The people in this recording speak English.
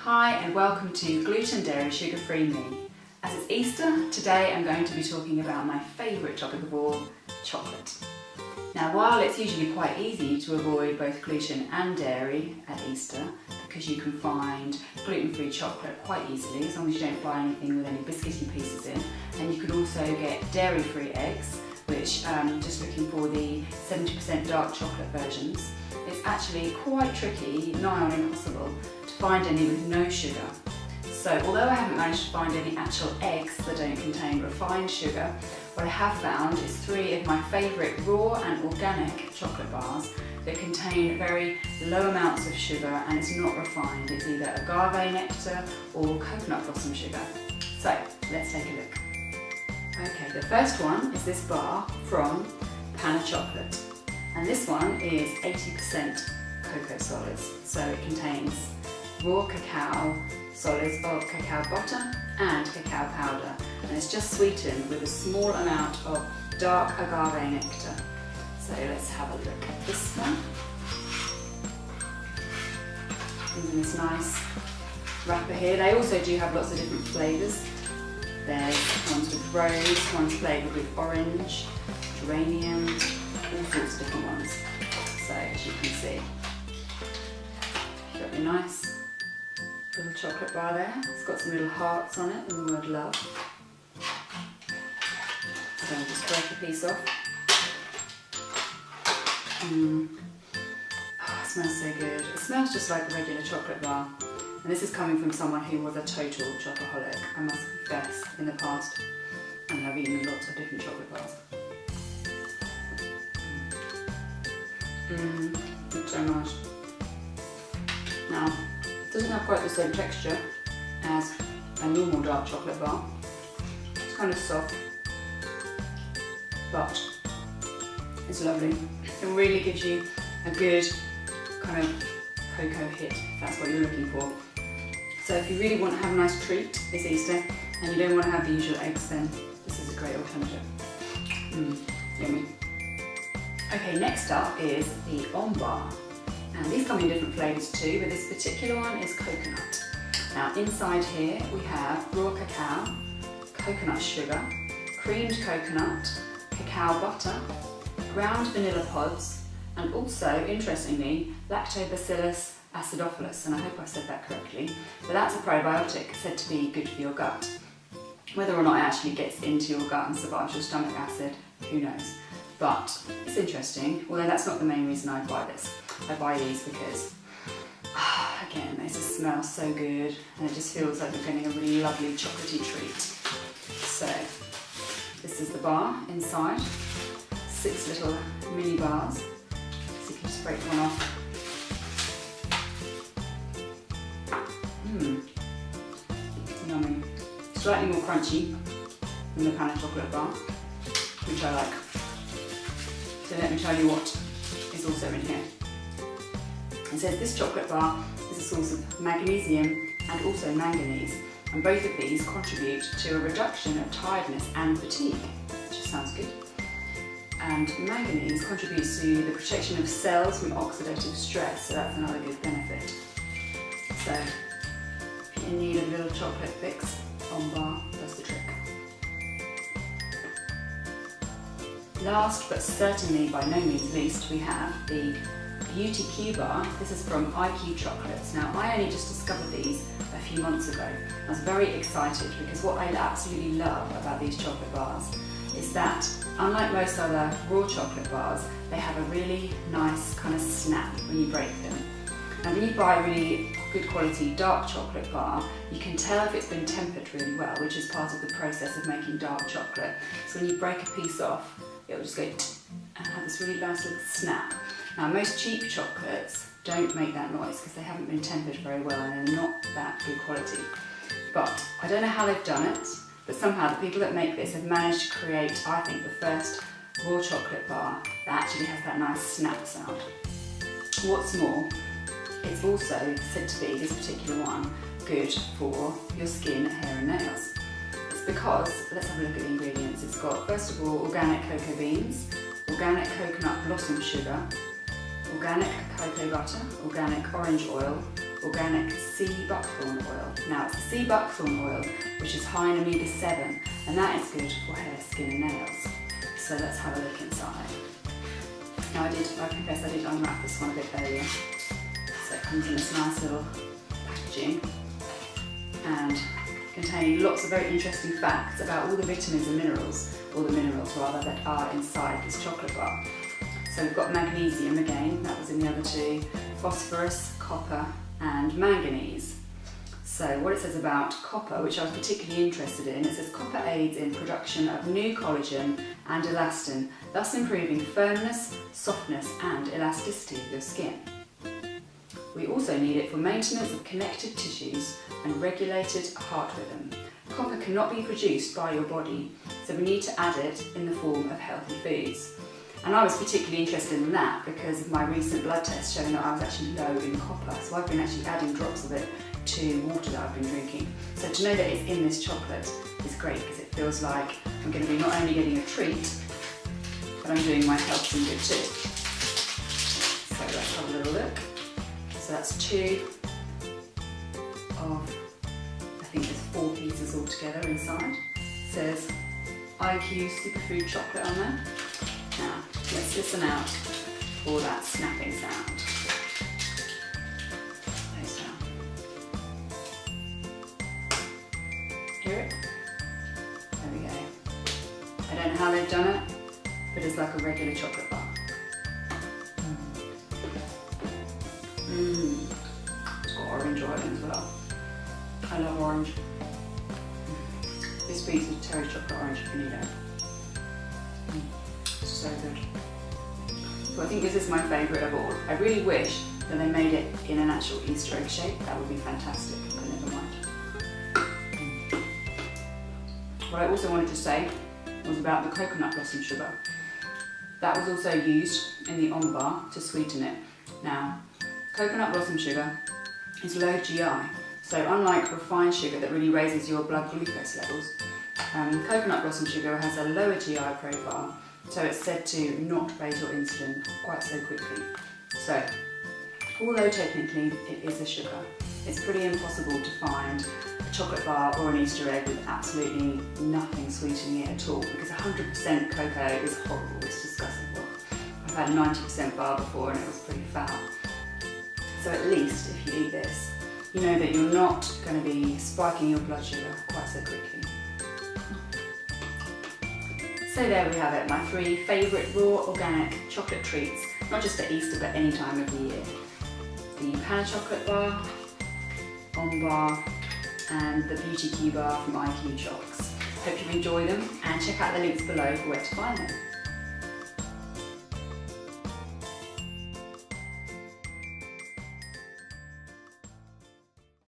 Hi and welcome to GlutenDairySugarFreeMe. As it's Easter, today I'm going to be talking about my favourite topic of all, chocolate. Now while it's usually quite easy to avoid both gluten and dairy at Easter because you can find gluten-free chocolate quite easily as long as you don't buy anything with any biscuity pieces in, and you can also get dairy-free eggs, which just looking for the 70% dark chocolate versions. It's actually quite tricky, nigh on impossible, to find any with no sugar. So although I haven't managed to find any actual eggs that don't contain refined sugar, what I have found is 3 of my favourite raw and organic chocolate bars that contain very low amounts of sugar and it's not refined. It's either agave nectar or coconut blossom sugar. So let's take a look. Okay, the first one is this bar from Pana Chocolate. And this one is 80% cocoa solids. So it contains raw cacao solids of cacao butter and cacao powder. And it's just sweetened with a small amount of dark agave nectar. So let's have a look at this one. Comes in this nice wrapper here. They also do have lots of different flavours. There's ones with rose, one's flavoured with orange, geranium, all sorts of different ones. So as you can see, got your nice little chocolate bar there. It's got some little hearts on it and the word love. So I'll just break a piece off. Oh, it smells so good. It smells just like a regular chocolate bar. And this is coming from someone who was a total chocoholic, I must confess, in the past. And I've eaten lots of different chocolate bars. Looks so nice. Now, it doesn't have quite the same texture as a normal dark chocolate bar. It's kind of soft, but it's lovely. It really gives you a good kind of cocoa hit, if that's what you're looking for. So if you really want to have a nice treat this Easter and you don't want to have the usual eggs, then this is a great alternative. Yummy. Okay, next up is the Ombar. And these come in different flavours too, but this particular one is coconut. Now inside here we have raw cacao, coconut sugar, creamed coconut, cacao butter, ground vanilla pods, and also, interestingly, Lactobacillus acidophilus, and I hope I said that correctly, but that's a probiotic said to be good for your gut. Whether or not it actually gets into your gut and survives your stomach acid, who knows? But it's interesting, although that's not the main reason I buy this. I buy these because, again, they just smell so good and it just feels like you're getting a really lovely chocolatey treat. So, this is the bar inside, 6 little mini bars. So you can just break one off. Yummy. Slightly more crunchy than the Pana Chocolate bar, which I like. So let me tell you what is also in here. It says this chocolate bar is a source of magnesium and also manganese, and both of these contribute to a reduction of tiredness and fatigue, which just sounds good. And manganese contributes to the protection of cells from oxidative stress, so that's another good benefit. So if you need a little chocolate fix, Ombar does the trick. Last but certainly by no means least, we have the Beauty Q bar. This is from IQChoc. Now I only just discovered these a few months ago. I was very excited because what I absolutely love about these chocolate bars is that, unlike most other raw chocolate bars, they have a really nice kind of snap when you break them. And when you buy a really good quality dark chocolate bar, you can tell if it's been tempered really well, which is part of the process of making dark chocolate. So when you break a piece off, it'll just go and have this really nice little snap. Now most cheap chocolates don't make that noise because they haven't been tempered very well and they're not that good quality. But I don't know how they've done it, but somehow the people that make this have managed to create, I think, the first raw chocolate bar that actually has that nice snap sound. What's more, it's also said to be, this particular one, good for your skin, hair and nails. It's because, let's have a look at the ingredients. It's got, first of all, organic cocoa beans, organic coconut blossom sugar, organic cocoa butter, organic orange oil, organic sea buckthorn oil. Now it's the sea buckthorn oil which is high in omega-7, and that is good for hair, skin and nails. So let's have a look inside. Now I confess I did unwrap this one a bit earlier. So it comes in this nice little packaging and containing lots of very interesting facts about all the vitamins and minerals, all the minerals rather, that are inside this chocolate bar. So we've got magnesium again, that was in the other two, phosphorus, copper and manganese. So what it says about copper, which I was particularly interested in, it says copper aids in production of new collagen and elastin, thus improving firmness, softness and elasticity of your skin. We also need it for maintenance of connective tissues and regulated heart rhythm. Copper cannot be produced by your body, so we need to add it in the form of healthy foods. And I was particularly interested in that because of my recent blood test showing that I was actually low in copper, so I've been actually adding drops of it to water that I've been drinking. So to know that it's in this chocolate is great because it feels like I'm going to be not only getting a treat, but I'm doing my health some good too. So let's have a little look. So that's 2 of, I think there's 4 pieces altogether inside. It says IQ Superfood Chocolate on there. Now, let's listen out for that snapping sound. Close down. Hear it? There we go. I don't know how they've done it, but it's like a regular chocolate bar. It's got orange oil in as well. I love orange. This piece is cherry chocolate orange if you need it. So good. So I think this is my favourite of all. I really wish that they made it in an actual Easter egg shape. That would be fantastic, but never mind. What I also wanted to say was about the coconut blossom sugar. That was also used in the Ombar to sweeten it. Now, coconut blossom sugar is low GI, so unlike refined sugar that really raises your blood glucose levels, coconut blossom sugar has a lower GI profile, so it's said to not raise your insulin quite so quickly. So, although technically it is a sugar, it's pretty impossible to find a chocolate bar or an Easter egg with absolutely nothing sweetening it at all, because 100% cocoa is horrible, it's disgusting. I've had a 90% bar before and it was pretty foul. So at least if you eat this, you know that you're not going to be spiking your blood sugar quite so quickly. So there we have it, my 3 favourite raw organic chocolate treats, not just at Easter but any time of the year. The Pana Chocolate bar, Ombar and the Beauty Q bar from IQChoc. Hope you enjoy them and check out the links below for where to find them.